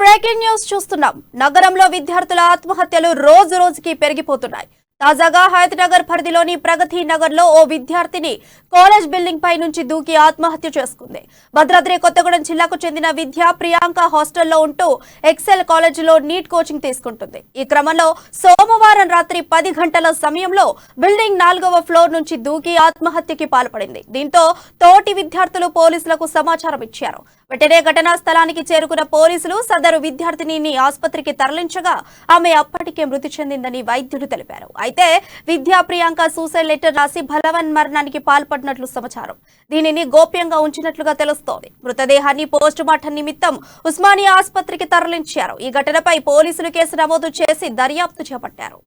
Breaking news చూస్తున్నాం. నగరంలో విద్యార్థుల ఆత్మహత్యలు రోజు రోజుకి పెరిగిపోతున్నాయి. తాజాగా హయత్ నగర్ పరిధిలోని ప్రగతి నగర్ లో ఓ విద్యార్థిని కాలేజ్ బిల్డింగ్ పై నుంచి దూకి ఆత్మహత్య చేసుకుంది. భద్రాద్రి కొత్తగూడెం జిల్లాకు చెందిన విద్య ప్రియాంక హాస్టల్లో ఉంటూ ఎక్సెల్ కాలేజీలో నీట్ కోచింగ్ తీసుకుంటుంది. ఈ క్రమంలో సోమవారం రాత్రి 10 గంటల సమయంలో బిల్డింగ్ 4వ ఫ్లోర్ నుంచి దూకి ఆత్మహత్యకి పాల్పడింది. దీంతో తోటి విద్యార్థులు పోలీసులకు సమాచారం ఇచ్చారు. వెంటనే ఘటనా స్థలానికి చేరుకున్న పోలీసులు సదరు విద్యార్థినిని ఆసుపత్రికి తరలించగా ఆమె అప్పటికే మృతి చెందిందని వైద్యులు తెలిపారు. అయితే విద్యా ప్రియాంక సూసైడ్ లెటర్ రాసి బలవన్మరణానికి పాల్పడినట్లు సమాచారం. దీనిని గోప్యంగా ఉంచినట్లుగా తెలుస్తోంది. మృతదేహాన్ని పోస్టుమార్టం నిమిత్తం ఉస్మానియా ఆసుపత్రికి తరలించారు. ఈ ఘటనపై పోలీసులు కేసు నమోదు చేసి దర్యాప్తు చేపట్టారు.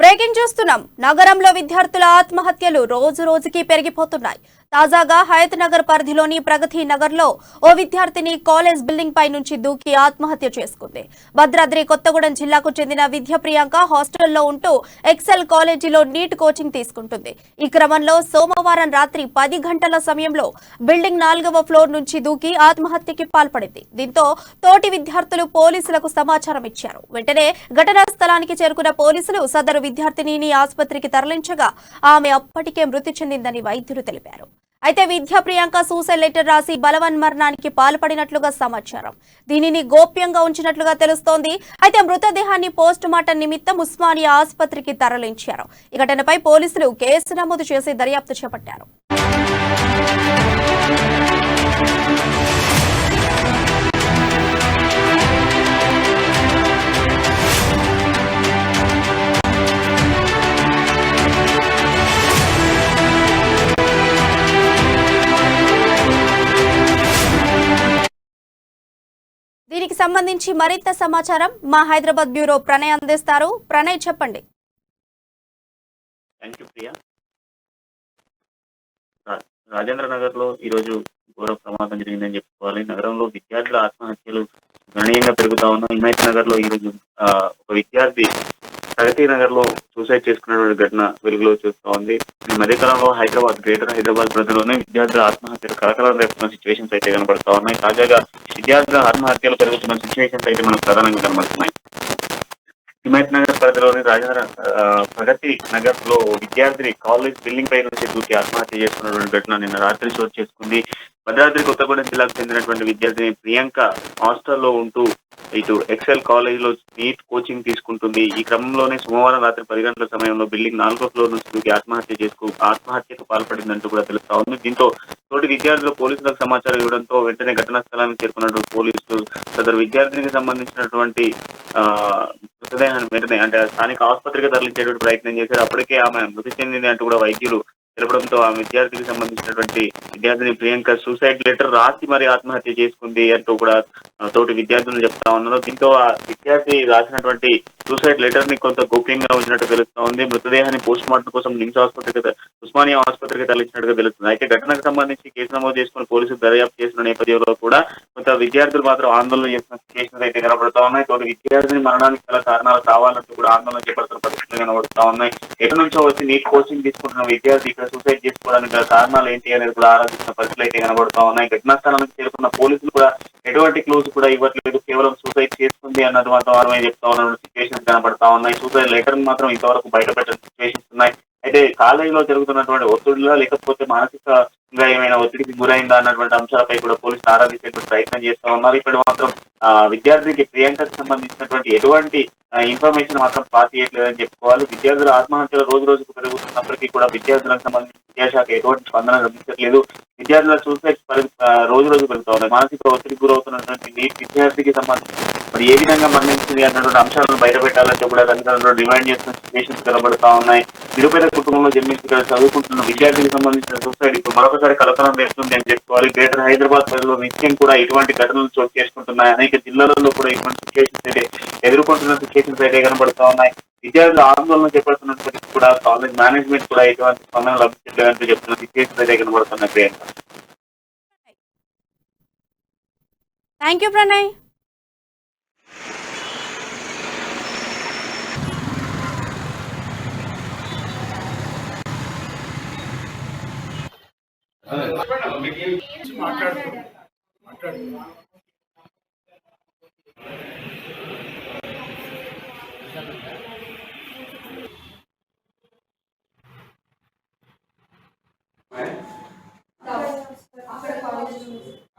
బ్రేకింగ్ చూస్తున్నాం. నగరంలో విద్యార్థుల ఆత్మహత్యలు రోజు రోజుకి పెరిగిపోతున్నాయి. తాజాగా హయత్ నగర్ పరిధిలోని ప్రగతి నగర్ లో ఓ విద్యార్థిని కాలేజ్ బిల్డింగ్ పై నుంచి దూకి ఆత్మహత్య చేసుకుంది. భద్రాద్రి కొత్తగూడెం జిల్లాకు చెందిన విద్య ప్రియాంక హాస్టల్లో ఉంటూ ఎక్సెల్ కాలేజీలో నీట్ కోచింగ్ తీసుకుంటుంది. ఈ క్రమంలో సోమవారం రాత్రి 10 గంటల సమయంలో బిల్డింగ్ 4వ ఫ్లోర్ నుంచి దూకి ఆత్మహత్యకి పాల్పడింది. దీంతో తోటి విద్యార్థులు పోలీసులకు సమాచారం ఇచ్చారు. వెంటనే ఘటనా స్థలానికి చేరుకున్న పోలీసులు సదరు విద్యార్థినిని ఆసుపత్రికి తరలించగా ఆమె అప్పటికే మృతి చెందిందని వైద్యులు తెలిపారు. అయితే విద్యా ప్రియాంక సూసైడ్ లెటర్ రాసి బలవన్మరణానికి పాల్పడినట్లుగా సమాచారం. దీనిని గోప్యంగా ఉంచినట్లుగా తెలుస్తోంది. అయితే మృతదేహాన్ని పోస్టుమార్టం నిమిత్తం ఉస్మానియా ఆసుపత్రికి తరలించారు. ఈ ఘటనపై పోలీసులు కేసు నమోదు చేసి దర్యాప్తు చేపట్టారు. దీనికి సంబంధించి మరింత సమాచారం మా హైదరాబాద్ బ్యూరో ప్రణయ్ అందిస్తారు. ప్రణయ్, చెప్పండి. రాజేంద్ర నగర్ లో ఈ రోజు ఘోర ప్రమాదం జరిగిందని చెప్పుకోవాలి. నగరంలో విద్యార్థుల ఆత్మహత్యలు గణనీయంగా పెరుగుతా ఉన్నాయి. హిమాయత్ నగర్ లో ఈ రోజు ఒక విద్యార్థి ప్రగతి నగర్ లో సూసైడ్ చేసుకున్నటువంటి ఘటన వెలుగులో చూస్తూ ఉంది. ఈ మధ్యకాలంలో గ్రేటర్ హైదరాబాద్ పరిధిలోనే విద్యార్థుల ఆత్మహత్యలు కలకలం రేపుతున్న సిచ్యువేషన్స్ అయితే కనబడతా ఉన్నాయి. తాజాగా విద్యార్థుల ఆత్మహత్యలు పెరుగుతున్న సిచ్యువేషన్స్ అయితే మనకు ప్రధానంగా కనబడుతున్నాయి. హిమాయత్ నగర్ పరిధిలోని ప్రగతి నగర్ లో విద్యార్థి కాలేజ్ బిల్డింగ్ పై నుంచి దూకి ఆత్మహత్య చేసుకున్నటువంటి ఘటన నిన్న రాత్రి చోటు చేసుకుంది. భద్రాద్రి కొత్తగూడెం జిల్లాకు చెందినటువంటి విద్యార్థిని ప్రియాంక హాస్టల్లో ఉంటూ ఇటు ఎక్సెల్ కాలేజ్ లో నీట్ కోచింగ్ తీసుకుంటుంది. ఈ క్రమంలోనే సోమవారం రాత్రి 10 గంటల సమయంలో బిల్డింగ్ 4వ ఫ్లోర్ నుంచి దూకి ఆత్మహత్యకు పాల్పడిందంటూ కూడా తెలుస్తా ఉంది. దీంతో తోటి విద్యార్థులు పోలీసులకు సమాచారం ఇవ్వడంతో వెంటనే ఘటనా స్థలానికి చేరుకున్నటువంటి పోలీసులు సదరు విద్యార్థినికి సంబంధించినటువంటి మృతదేహాన్ని వెంటనే అంటే స్థానిక ఆసుపత్రికి తరలించేటువంటి ప్రయత్నం చేశారు. అప్పటికే ఆమె మృతి చెందింది అంటూ కూడా వైద్యులు తెలపడంతో ఆ విద్యార్థికి సంబంధించినటువంటి విద్యార్థిని ప్రియాంక సూసైడ్ లెటర్ రాసి మరి ఆత్మహత్య చేసుకుంది అంటూ కూడా తోటి విద్యార్థులు చెప్తా ఉన్నారు. దీంతో ఆ విద్యార్థి రాసినటువంటి సూసైడ్ లెటర్ ని కొంత గోప్యంగా ఉంచినట్టు తెలుస్తా ఉంది. మృతదేహాన్ని పోస్ట్ మార్టం కోసం ఉస్మానియా ఆసుపత్రికి తరలించినట్టుగా తెలుస్తుంది. అయితే ఘటనకు సంబంధించి కేసు నమోదు చేసుకుని పోలీసులు దర్యాప్తు చేసిన నేపథ్యంలో కూడా కొంత విద్యార్థులు మాత్రం ఆందోళన చేసిన సిచ్యువేషన్స్ అయితే కనబడతా ఉన్నాయి. తోటి విద్యార్థిని మరణానికి గల కారణాలు కావాలంటూ కూడా ఆందోళన చేపడుతున్న పరిస్థితులు కనబడతా ఉన్నాయి. ఎక్కడి నుంచో వచ్చి నీట్ కోచింగ్ తీసుకుంటున్న విద్యార్థి ఇక్కడ సూసైడ్ చేసుకోవడానికి గల కారణాలు ఏంటి అనేది కూడా ఆరాధిస్తున్న పరిస్థితులు అయితే కనబడతా ఉన్నాయి. ఘటనా స్థలానికి చేరుకున్న పోలీసులు కూడా ఎటువంటి క్లూస్ కూడా ఇవ్వట్లేదు. కేవలం సూసైడ్ చేసుకుంది అన్నది మాత్రం వారమే చెప్తా ఉన్న సిచ్యువేషన్స్ కనబడతా ఉన్నాయి. సూసైడ్ లెటర్ మాత్రం ఇంతవరకు బయటపెట్టిన సిచ్యువేషన్స్ ఉన్నాయి. అయితే కాలేజీలో జరుగుతున్నటువంటి ఒత్తిడిలో లేకపోతే మానసికంగా ఏమైనా ఒత్తిడికి గురైందా అన్నటువంటి అంశాలపై కూడా పోలీసులు ఆరాధించేటువంటి ప్రయత్నం చేస్తా ఉన్నారు. ఇప్పుడు మాత్రం విద్యార్థికి ప్రియాంకకు సంబంధించినటువంటి ఎటువంటి ఇన్ఫర్మేషన్ మాత్రం పాస్ చేయట్లేదని చెప్పుకోవాలి. విద్యార్థుల ఆత్మహత్యలు రోజు రోజుకు పెరుగుతున్నప్పటికీ కూడా విద్యార్థులకు సంబంధించి విద్యాశాఖ ఎటువంటి స్పందన లభించట్లేదు. విద్యార్థుల సూసైడ్స్ రోజు రోజు పెరుగుతా ఉన్నాయి. మానసిక ఒత్తిడికి గురవుతున్నటువంటి విద్యార్థికి సంబంధించి మరి ఏ విధంగా మరణించింది అన్నటువంటి అంశాలను బయట పెట్టాలంటే కూడా తల్లిదండ్రులు డిమాండ్ చేస్తున్న సిచ్యువేషన్స్ కనబడతా ఉన్నాయి. నిరుపేద కుటుంబంలో జన్మించి ఇక్కడ చదువుకుంటున్న విద్యార్థికి సంబంధించిన సూసైడ్ ఇప్పుడు మరొకసారి కలకలం వేస్తుంది అని చెప్పుకోవాలి. గ్రేటర్ హైదరాబాద్ ప్రజలు నిత్యం కూడా ఇటువంటి ఘటనలు చోటు చేసుకుంటున్నాయి. అనేక జిల్లాలలో కూడా ఇటువంటి సిచ్యువేషన్స్ అయితే ఎదుర్కొంటున్న సిచ్యువేషన్స్ అయితే కనబడతా ఉన్నాయి. విద్యార్థులు ఆందోళన చేపడుతున్నప్పటికీ కూడా కాలేజ్ మేనేజ్మెంట్ కూడా ఎటువంటి స్పందన లభించలేదంటూ చెప్తున్న సిచ్యువేషన్స్ అయితే కనబడుతున్నాయి. Priyanka, thank you Pranay.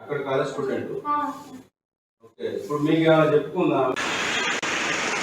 అక్కడ కాలేజ్ స్టూడెంట్. ఓకే, ఇప్పుడు మీకు ఏమైనా చెప్పుకుందా?